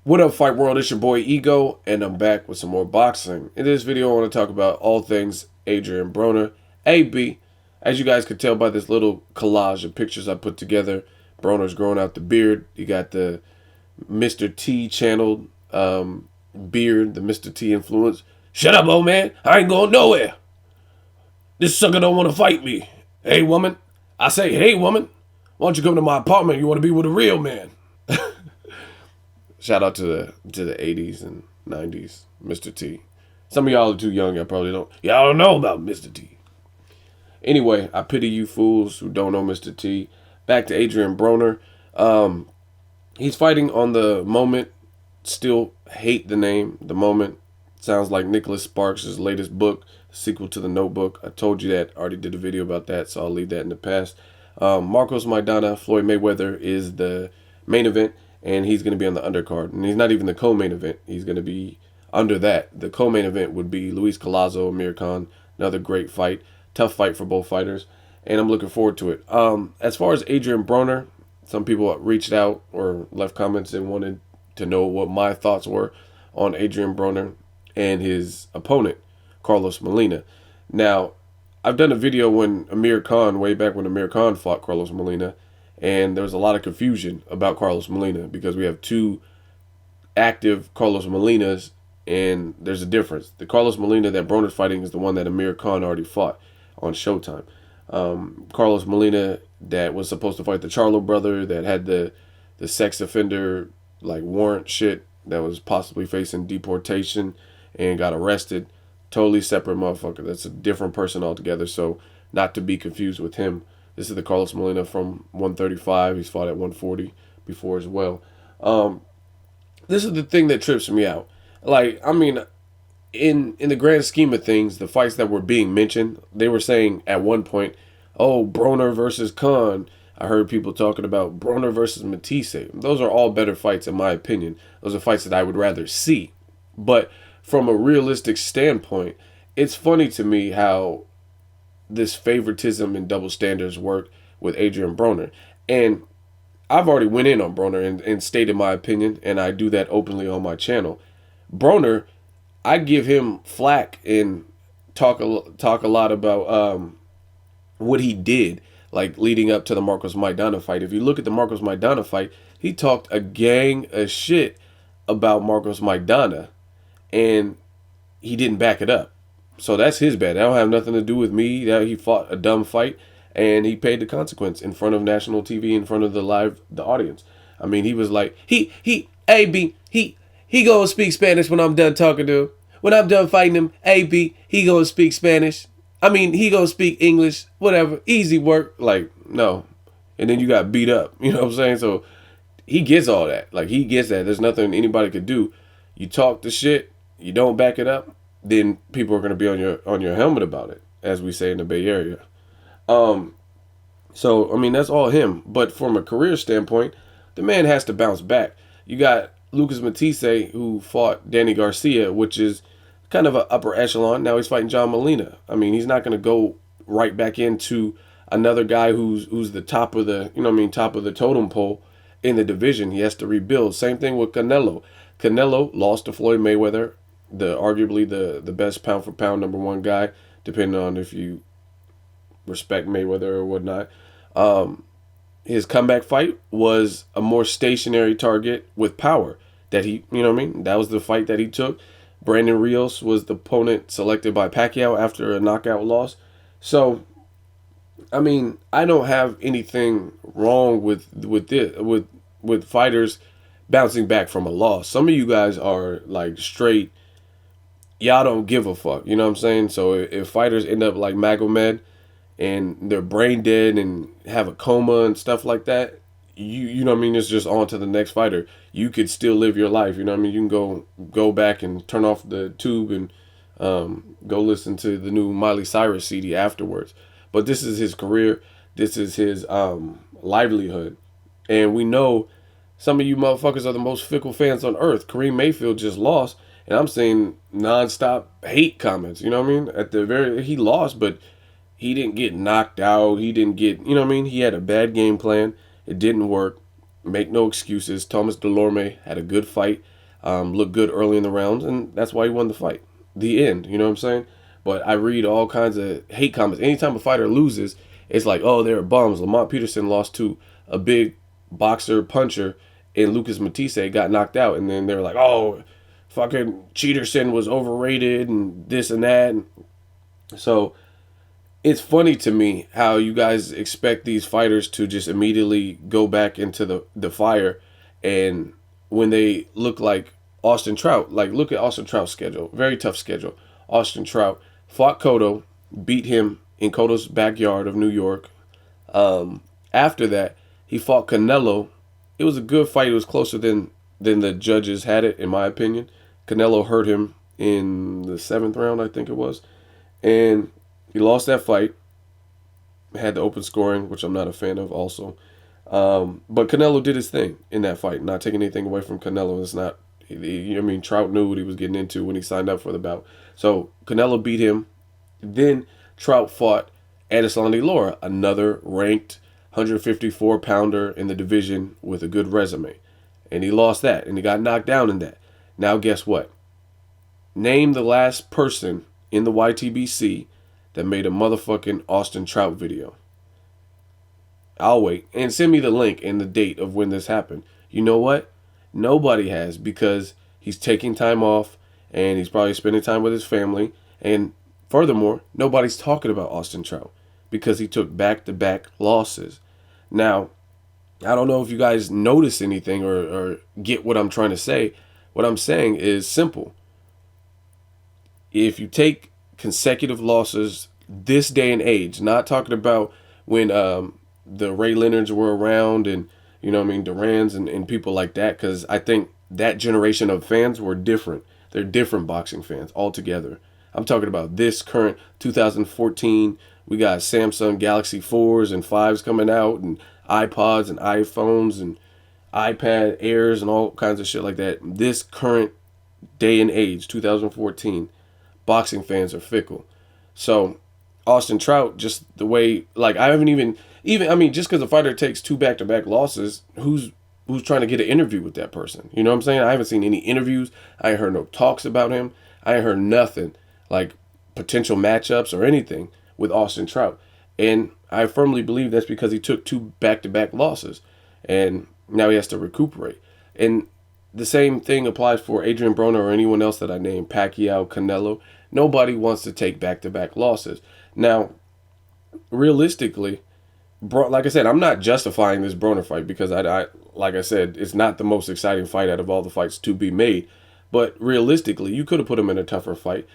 What up, Fight World? It's your boy Ego, and I'm back with some more boxing. In this video, I want to talk about all things Adrien Broner, AB. As you guys could tell by this little collage of pictures I put together, Broner's growing out the beard. You got the Mr. T channeled beard, the Mr. T influence. Shut up, old man. I ain't going nowhere. This sucker don't want to fight me. Hey, woman. I say, hey, woman. Why don't you come to my apartment? You want to be with a real man. Shout out to the 80s and 90s, Mr. T. Some of y'all are too young. Y'all don't know about Mr. T. Anyway, I pity you fools who don't know Mr. T. Back to Adrien Broner. He's fighting on the Moment. Still hate the name. The Moment sounds like Nicholas Sparks' latest book, sequel to The Notebook. I told you that. I already did a video about that, so I'll leave that in the past. Marcos Maidana, Floyd Mayweather is the main event, and he's going to be on the undercard. And he's not even the co-main event. He's going to be under that. The co-main event would be Luis Collazo, Amir Khan. Another great fight. Tough fight for both fighters. And I'm looking forward to it. As far as Adrien Broner, some people reached out or left comments and wanted to know what my thoughts were on Adrien Broner and his opponent, Carlos Molina. Now, I've done a video when Amir Khan, way back when Amir Khan fought Carlos Molina, and there was a lot of confusion about Carlos Molina because we have two active Carlos Molinas, and there's a difference. The Carlos Molina that Broner's fighting is the one that Amir Khan already fought on Showtime. Carlos Molina that was supposed to fight the Charlo brother that had the sex offender like warrant shit that was possibly facing deportation and got arrested. Totally separate motherfucker. That's a different person altogether. So not to be confused with him. This is the Carlos Molina from 135. He's fought at 140 before as well. This is the thing that trips me out. Like, I mean, in the grand scheme of things, the fights that were being mentioned, they were saying at one point, oh, Broner versus Khan. I heard people talking about Broner versus Matisse. Those are all better fights in my opinion. Those are fights that I would rather see. But from a realistic standpoint, it's funny to me how this favoritism and double standards work with Adrien Broner. And I've already went in on Broner and stated my opinion, and I do that openly on my channel. Broner, I give him flack and talk a lot about what he did, like leading up to the Marcos Maidana fight. If you look at the Marcos Maidana fight, he talked a gang of shit about Marcos Maidana, and he didn't back it up. So that's his bad. That don't have nothing to do with me. That he fought a dumb fight and he paid the consequence in front of national TV, in front of the audience. I mean, he was like, he gonna speak Spanish when I'm done talking to him. When I'm done fighting him, AB, he gonna speak Spanish. I mean, he gonna speak English, whatever, easy work. Like, no. And then you got beat up, you know what I'm saying? So he gets all that. Like, he gets that. There's nothing anybody could do. You talk the shit, you don't back it up, then people are going to be on your helmet about it, as we say in the Bay Area. So I mean, that's all him. But from a career standpoint, the man has to bounce back. You got Lucas Matisse, who fought Danny Garcia, which is kind of an upper echelon. Now he's fighting John Molina. I mean, he's not going to go right back into another guy who's the top of the, top of the totem pole in the division. He has to rebuild. Same thing with Canelo. Canelo lost to Floyd Mayweather, arguably the best pound for pound number one guy, depending on if you respect Mayweather or whatnot. His comeback fight was a more stationary target with power that he, that was the fight that he took. Brandon Rios was the opponent selected by Pacquiao after a knockout loss. So, I mean, I don't have anything wrong with fighters bouncing back from a loss. Some of you guys are like straight, y'all don't give a fuck, you know what I'm saying? So if fighters end up like Magomed and they're brain dead and have a coma and stuff like that, you know what I mean, it's just on to the next fighter. You could still live your life, you know what I mean? You can go back and turn off the tube and go listen to the new Miley Cyrus CD afterwards. But this is his career. This is his livelihood. And we know some of you motherfuckers are the most fickle fans on earth. Kareem Mayfield just lost, and I'm seeing nonstop hate comments. You know what I mean? He lost, but he didn't get knocked out. He didn't get, you know what I mean? He had a bad game plan. It didn't work. Make no excuses. Thomas Delorme had a good fight. looked good early in the rounds, and that's why he won the fight. The end. You know what I'm saying? But I read all kinds of hate comments. Anytime a fighter loses, it's like, oh, they're bums. Lamont Peterson lost to a big boxer puncher, and Lucas Matisse got knocked out, and then they're like, oh, fucking Cheaterson was overrated and this and that. And so it's funny to me how you guys expect these fighters to just immediately go back into the fire, and when they look like Austin Trout, like look at Austin Trout's schedule, very tough schedule. Austin Trout fought Cotto, beat him in Cotto's backyard of New York. After that, he fought Canelo. It was a good fight. It was closer than the judges had it, in my opinion. Canelo hurt him in the 7th round, I think it was, and he lost that fight. Had the open scoring, which I'm not a fan of also. But Canelo did his thing in that fight, not taking anything away from Canelo. It's not, I mean, Trout knew what he was getting into when he signed up for the bout. So Canelo beat him. Then Trout fought Adesanle Laura, another ranked 154-pounder in the division with a good resume. And he lost that, and he got knocked down in that. Now guess what? Name the last person in the YTBC that made a motherfucking Austin Trout video. I'll wait. And send me the link and the date of when this happened. You know what? Nobody has, because he's taking time off and he's probably spending time with his family. And furthermore, nobody's talking about Austin Trout because he took back-to-back losses. Now, I don't know if you guys notice anything or get what I'm trying to say. What I'm saying is simple. If you take consecutive losses this day and age, not talking about when the Ray Leonards were around and, you know what I mean, Durans and people like that, because I think that generation of fans were different. They're different boxing fans altogether. I'm talking about this current 2014. We got Samsung Galaxy 4s and 5s coming out, and iPods and iPhones and iPad Airs and all kinds of shit like that. This current day and age, 2014, boxing fans are fickle. So Austin Trout, just the way, like, I haven't even I mean, just because a fighter takes 2 back-to-back losses, who's trying to get an interview with that person? You know what I'm saying? I haven't seen any interviews. I ain't heard no talks about him. I ain't heard nothing like potential matchups or anything with Austin Trout. And I firmly believe that's because he took 2 back-to-back losses, and now he has to recuperate. And the same thing applies for Adrien Broner or anyone else that I named, Pacquiao, Canelo. Nobody wants to take back-to-back losses. Now, realistically, like I said, I'm not justifying this Broner fight because I like I said, it's not the most exciting fight out of all the fights to be made. But realistically, you could have put him in a tougher fight.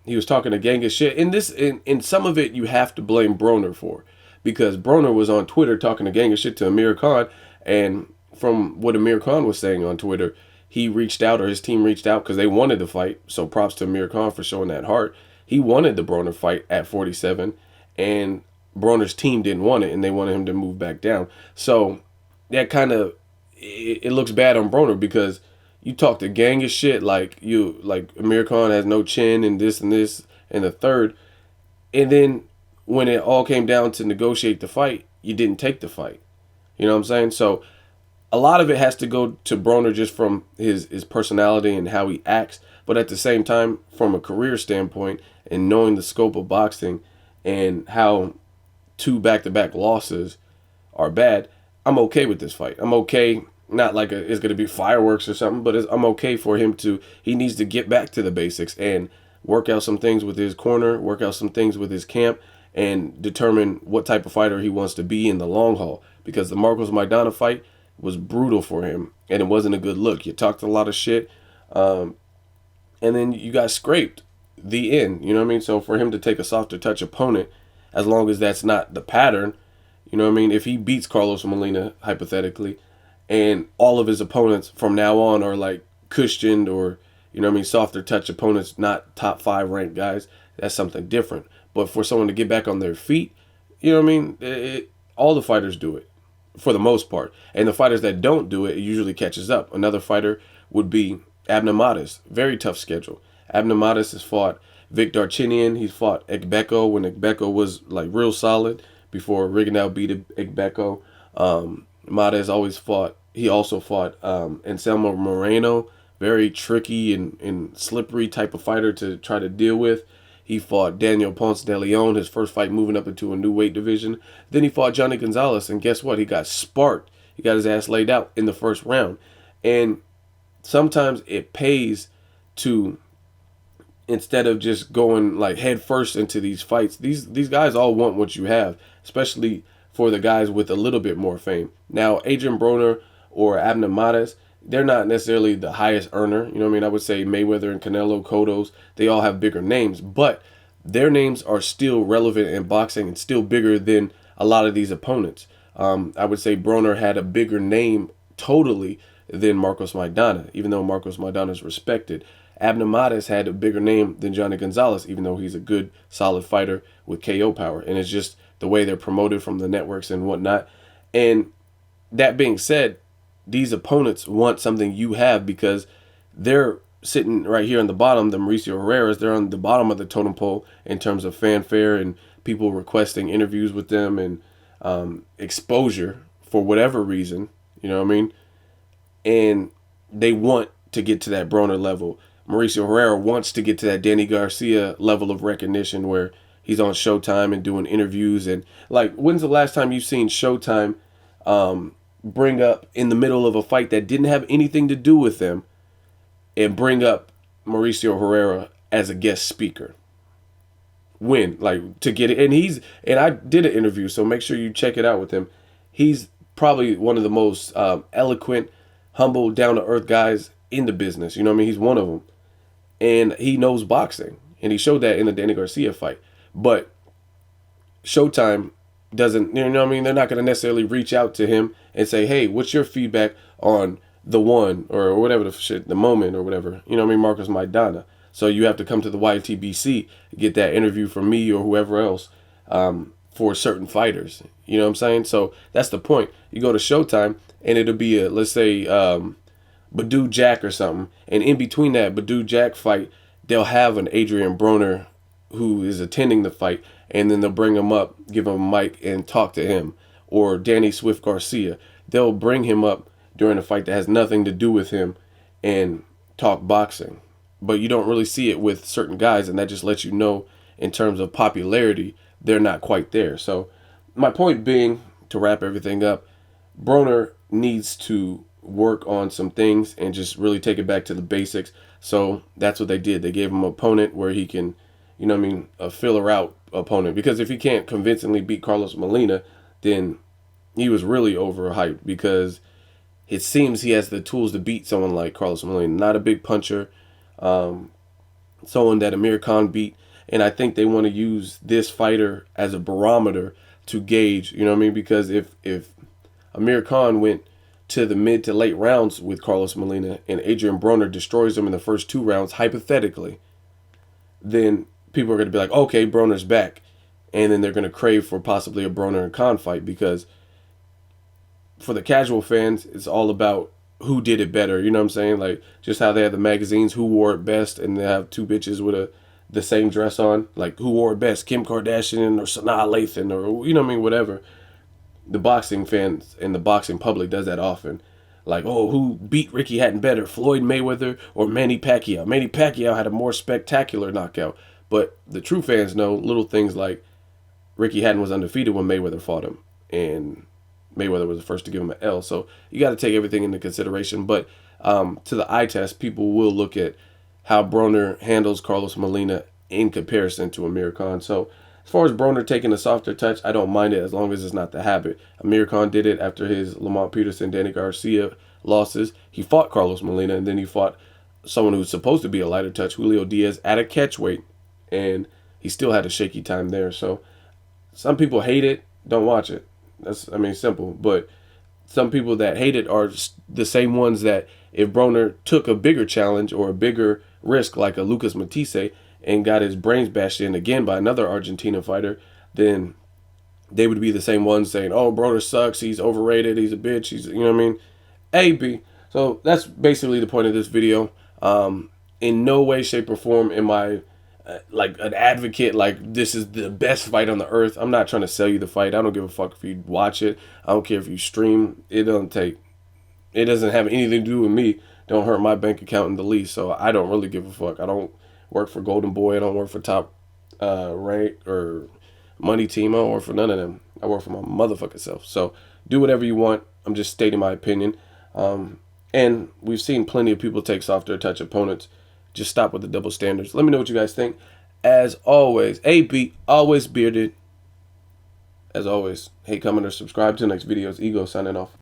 He was talking a gang of shit. In some of it, you have to blame Broner for, because Broner was on Twitter talking a gang of shit to Amir Khan, and from what Amir Khan was saying on Twitter, he reached out, or his team reached out, because they wanted the fight. So props to Amir Khan for showing that heart. He wanted the Broner fight at 47, and Broner's team didn't want it, and they wanted him to move back down. So that kind of, it looks bad on Broner, because you talked a gang of shit like Amir Khan has no chin and this and the third, and then when it all came down to negotiate the fight, you didn't take the fight. You know what I'm saying? So a lot of it has to go to Broner just from his personality and how he acts, but at the same time, from a career standpoint and knowing the scope of boxing and how 2 back-to-back losses are bad, I'm okay with this fight. I'm okay, not like it's going to be fireworks or something, but I'm okay for him he needs to get back to the basics and work out some things with his corner, work out some things with his camp, and determine what type of fighter he wants to be in the long haul. Because the Marcos Maidana fight was brutal for him, and it wasn't a good look. You talked a lot of shit, and then you got scraped. The end, you know what I mean? So for him to take a softer touch opponent, as long as that's not the pattern, you know what I mean? If he beats Carlos Molina, hypothetically, and all of his opponents from now on are like cushioned or, you know what I mean, softer touch opponents, not top 5 ranked guys, that's something different. But for someone to get back on their feet, you know what I mean? All the fighters do it, for the most part. And the fighters that don't do it, it usually catches up. Another fighter would be Abner Mares. Very tough schedule. Abner Mares has fought Vic Darchinyan. He's fought Ekbeko when Ekbeko was like real solid before Rigondeaux beat Ekbeko. Mares always fought. He also fought Anselmo Moreno very tricky and slippery type of fighter to try to deal with. He fought Daniel Ponce de Leon, his first fight moving up into a new weight division. Then he fought Johnny Gonzalez, and guess what? He got sparked. He got his ass laid out in the first round. And sometimes it pays to, instead of just going like head first into these fights, these guys all want what you have, especially for the guys with a little bit more fame. Now, Adrien Broner or Abner Mares, they're not necessarily the highest earner. You know what I mean? I would say Mayweather and Canelo, Cottos, they all have bigger names, but their names are still relevant in boxing and still bigger than a lot of these opponents. I would say Broner had a bigger name totally than Marcos Maidana, even though Marcos Maidana is respected. Abner Mares had a bigger name than Johnny Gonzalez, even though he's a good, solid fighter with KO power. And it's just the way they're promoted from the networks and whatnot. And that being said, these opponents want something you have because they're sitting right here on the bottom. The Mauricio Herreras, they're on the bottom of the totem pole in terms of fanfare and people requesting interviews with them and exposure for whatever reason. You know what I mean? And they want to get to that Broner level. Mauricio Herrera wants to get to that Danny Garcia level of recognition where he's on Showtime and doing interviews. And like, when's the last time you've seen Showtime bring up in the middle of a fight that didn't have anything to do with them and bring up Mauricio Herrera as a guest speaker? When? Like, to get it. And I did an interview, so make sure you check it out with him. He's probably one of the most eloquent, humble, down-to-earth guys in the business. You know what I mean? He's one of them. And he knows boxing. And he showed that in the Danny Garcia fight. But Showtime doesn't, you know what I mean? They're not going to necessarily reach out to him and say, hey, what's your feedback on the one or whatever the shit, the moment or whatever. You know what I mean? Marcos Maidana. So you have to come to the YTBC, get that interview from me or whoever else for certain fighters. You know what I'm saying? So that's the point. You go to Showtime and it'll be a, let's say, Badou Jack or something. And in between that Badou Jack fight, they'll have an Adrien Broner who is attending the fight. And then they'll bring him up, give him a mic and talk to him. Or Danny Swift Garcia. They'll bring him up during a fight that has nothing to do with him and talk boxing. But you don't really see it with certain guys, and that just lets you know in terms of popularity, they're not quite there. So my point being, to wrap everything up, Broner needs to work on some things and just really take it back to the basics. So that's what they did. They gave him an opponent where he can, you know what I mean, a filler out opponent. Because if he can't convincingly beat Carlos Molina, then he was really overhyped, because it seems he has the tools to beat someone like Carlos Molina. Not a big puncher, someone that Amir Khan beat. And I think they want to use this fighter as a barometer to gauge, you know what I mean? Because if Amir Khan went to the mid to late rounds with Carlos Molina and Adrien Broner destroys him in the first 2 rounds, hypothetically, then people are going to be like, okay, Broner's back. And then they're going to crave for possibly a Broner and Khan fight, because for the casual fans, it's all about who did it better. You know what I'm saying? Like, just how they have the magazines, who wore it best, and they have 2 bitches with the same dress on. Like, who wore it best, Kim Kardashian or Sanaa Lathan, or, you know what I mean, whatever. The boxing fans and the boxing public does that often. Like, oh, who beat Ricky Hatton better, Floyd Mayweather or Manny Pacquiao? Manny Pacquiao had a more spectacular knockout. But the true fans know little things like Ricky Hatton was undefeated when Mayweather fought him, and Mayweather was the first to give him an L. So you got to take everything into consideration. But to the eye test, people will look at how Broner handles Carlos Molina in comparison to Amir Khan. So as far as Broner taking a softer touch, I don't mind it as long as it's not the habit. Amir Khan did it after his Lamont Peterson, Danny Garcia losses. He fought Carlos Molina, and then he fought someone who's supposed to be a lighter touch, Julio Diaz, at a catchweight, and he still had a shaky time there. So some people hate it, don't watch it. That's, I mean, simple. But some people that hate it are the same ones that if Broner took a bigger challenge or a bigger risk like a Lucas Matisse and got his brains bashed in again by another Argentina fighter, then they would be the same ones saying, oh, Broner sucks, he's overrated, he's a bitch, he's, you know what I mean? A, B. So that's basically the point of this video. In no way, shape, or form am I like an advocate, like this is the best fight on the earth. I'm not trying to sell you the fight. I don't give a fuck if you watch it. I don't care if you stream. It doesn't take it doesn't have anything to do with me. Don't hurt my bank account in the least. So I don't really give a fuck. I don't work for Golden Boy. I don't work for Top Rank or Money Team. I don't work for none of them. I work for my motherfucking self. So do whatever you want. I'm just stating my opinion. And we've seen plenty of people take softer touch opponents. Just stop with the double standards. Let me know what you guys think. As always, AB, always bearded. As always, hate, comment, or subscribe to the next videos. Ego signing off.